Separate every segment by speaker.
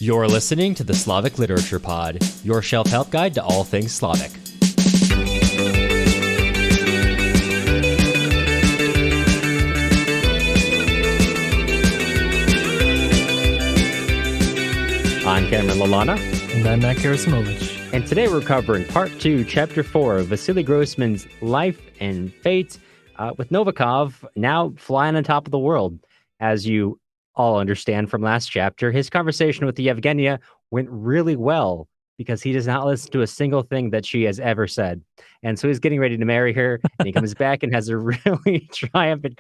Speaker 1: You're listening to the Slavic Literature Pod, your shelf help guide to all things Slavic. I'm Cameron Lalana.
Speaker 2: And I'm Matt Gerasimovich.
Speaker 1: And today we're covering Part 2, Chapter 4 of Vasily Grossman's Life and Fate, with Novikov now flying on top of the world. As you all understand from last chapter, his conversation with Yevgenia went really well because he does not listen to a single thing that she has ever said. And so he's getting ready to marry her, and he comes back and has a really triumphant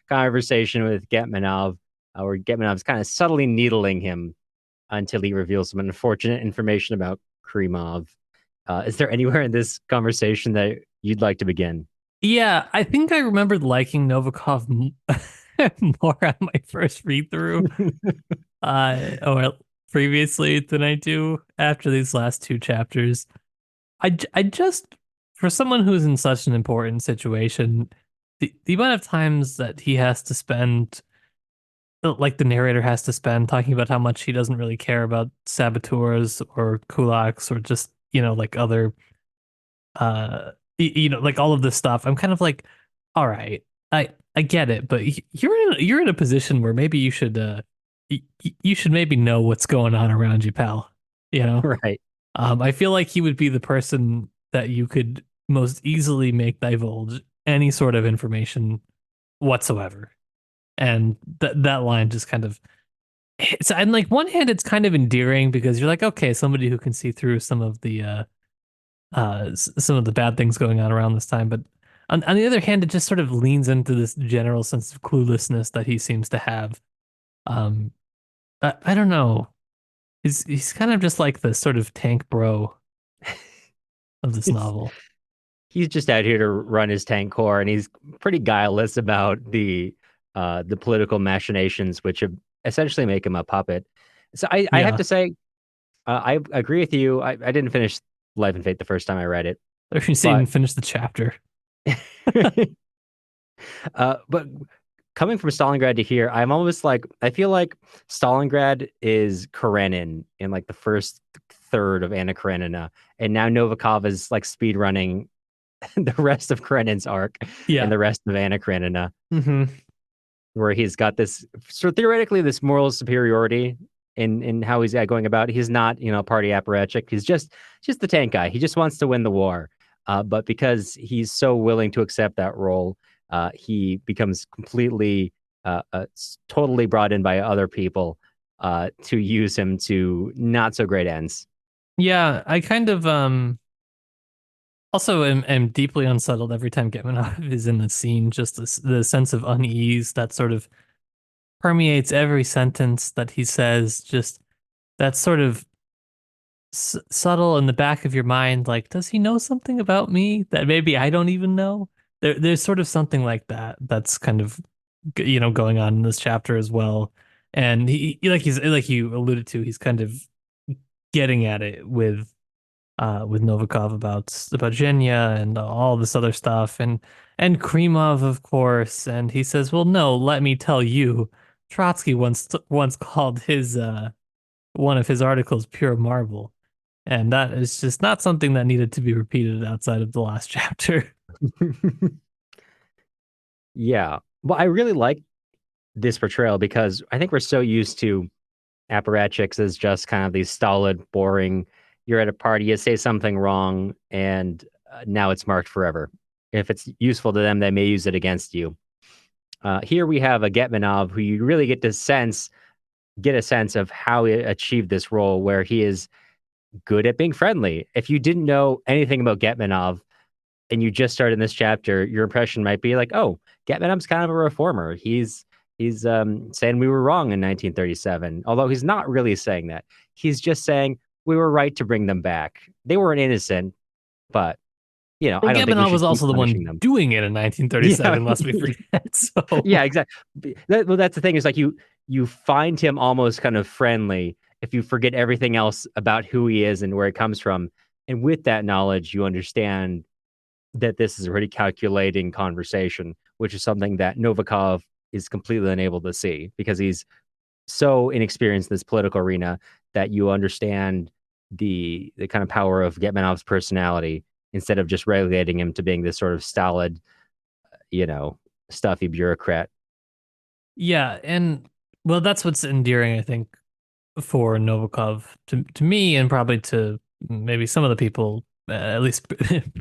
Speaker 1: conversation with Getmanov, where Getmanov's kind of subtly needling him until he reveals some unfortunate information about Krimov. Is there anywhere in this conversation that you'd like to begin?
Speaker 2: Yeah, I think I remembered liking Novikov more on my first read through or previously than I do after these last two chapters. I just, for someone who's in such an important situation, the amount of times that he has to spend, like the narrator has to spend talking about how much he doesn't really care about saboteurs or kulaks or just, like other like all of this stuff. I'm kind of like, all right, I get it, but you're in a position where maybe you should maybe know what's going on around you, pal.
Speaker 1: Right.
Speaker 2: I feel like he would be the person that you could most easily make divulge any sort of information whatsoever. And that line just kind of, it's, on like one hand it's kind of endearing because you're like, okay, somebody who can see through some of the bad things going on around this time. But on the other hand, it just sort of leans into this general sense of cluelessness that he seems to have. I don't know. He's kind of just like the sort of tank bro of this novel.
Speaker 1: He's just out here to run his tank corps, and he's pretty guileless about the political machinations, which essentially make him a puppet. So I have to say, I agree with you. I didn't finish Life and Fate the first time I read it.
Speaker 2: Or you even finish the chapter.
Speaker 1: But coming from Stalingrad to here, I'm almost like, I feel like Stalingrad is Karenin in like the first third of Anna Karenina, and now Novikov is like speed running the rest of Karenin's arc and the rest of Anna Karenina, where he's got this, so theoretically, this moral superiority in how he's going about. He's not, party apparatchik. He's just the tank guy. He just wants to win the war. But because he's so willing to accept that role, he becomes completely, totally brought in by other people to use him to not so great ends.
Speaker 2: Yeah, I kind of also am deeply unsettled every time Getmanov is in the scene. Just the sense of unease that sort of permeates every sentence that he says. Just that sort of subtle in the back of your mind, like, does he know something about me that maybe I don't even know? There's sort of something like that that's kind of going on in this chapter as well. And he's like you alluded to, he's kind of getting at it with Novikov about Zhenya and all this other stuff, and Krimov, of course. And he says, well, no, let me tell you, Trotsky once called his one of his articles pure marble. And that is just not something that needed to be repeated outside of the last chapter.
Speaker 1: Yeah. Well, I really like this portrayal because I think we're so used to apparatchiks as just kind of these stolid, boring, you're at a party, you say something wrong, and now it's marked forever. If it's useful to them, they may use it against you. Here we have a Getmanov who you really get a sense of how he achieved this role, where he is good at being friendly. If you didn't know anything about Getmanov and you just started in this chapter, your impression might be like, oh, Getmanov's kind of a reformer. He's saying we were wrong in 1937, although he's not really saying that. He's just saying we were right to bring them back. They weren't innocent, but I don't think
Speaker 2: Getmanov was also the one doing it in 1937, lest we forget. So
Speaker 1: yeah, exactly. Well, that's the thing, is like you find him almost kind of friendly if you forget everything else about who he is and where he comes from. And with that knowledge, you understand that this is a pretty calculating conversation, which is something that Novikov is completely unable to see because he's so inexperienced in this political arena that you understand the kind of power of Getmanov's personality instead of just relegating him to being this sort of stolid, you know, stuffy bureaucrat.
Speaker 2: Yeah, and well, that's what's endearing, I think, for Novikov to me, and probably to maybe some of the people, at least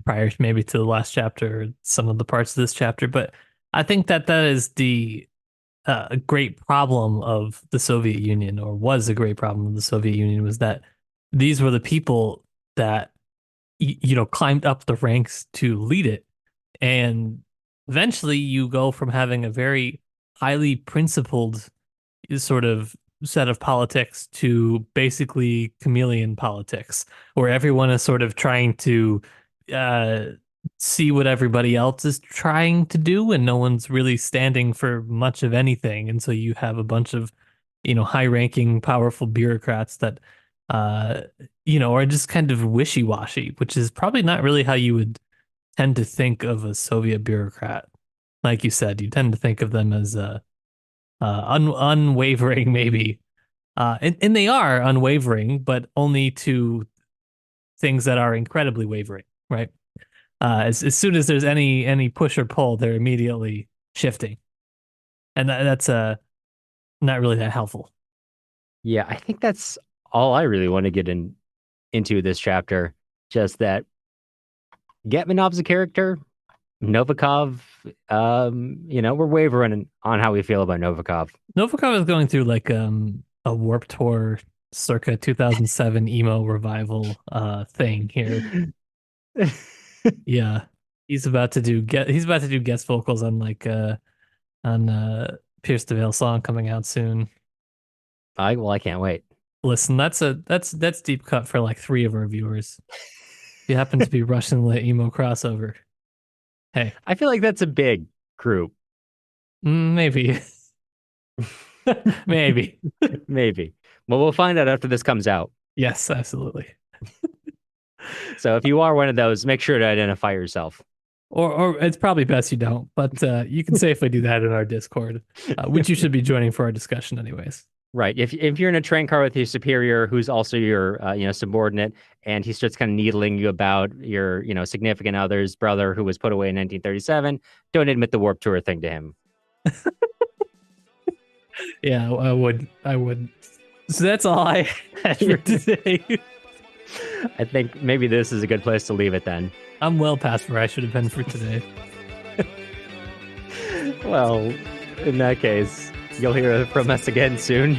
Speaker 2: prior maybe to the last chapter, or some of the parts of this chapter. But I think that that is the a great problem of the Soviet Union, or was a great problem of the Soviet Union, was that these were the people that climbed up the ranks to lead it, and eventually you go from having a very highly principled sort of set of politics to basically chameleon politics, where everyone is sort of trying to uh, see what everybody else is trying to do, and no one's really standing for much of anything. And so you have a bunch of, high-ranking, powerful bureaucrats that, uh, are just kind of wishy-washy, which is probably not really how you would tend to think of a Soviet bureaucrat. Like you said, you tend to think of them as unwavering, maybe. And they are unwavering, but only to things that are incredibly wavering, right? As soon as there's any push or pull, they're immediately shifting, and that's not really that helpful.
Speaker 1: Yeah, I think that's all I really want to get into this chapter. Just that Getmanov's a character. Novikov, we're wavering on how we feel about Novikov.
Speaker 2: Novikov is going through like a Warped Tour circa 2007 emo revival thing here. Yeah. He's about to do guest vocals on like on Pierce the Veil song coming out soon.
Speaker 1: I can't wait.
Speaker 2: Listen, that's deep cut for like three of our viewers. If you happen to be Russian lit emo crossover, hey,
Speaker 1: I feel like that's a big group.
Speaker 2: maybe. Maybe.
Speaker 1: Maybe. Well, we'll find out after this comes out.
Speaker 2: Yes, absolutely.
Speaker 1: So if you are one of those, make sure to identify yourself.
Speaker 2: Or it's probably best you don't, but you can safely do that in our Discord, which you should be joining for our discussion anyways.
Speaker 1: Right. If you're in a train car with your superior, who's also your subordinate, and he starts kind of needling you about your significant other's brother who was put away in 1937, don't admit the Warp Tour thing to him.
Speaker 2: Yeah, I would. I would. So that's all I had for today.
Speaker 1: I think maybe this is a good place to leave it then.
Speaker 2: I'm well past where I should have been for today.
Speaker 1: Well, in that case, you'll hear from us again soon.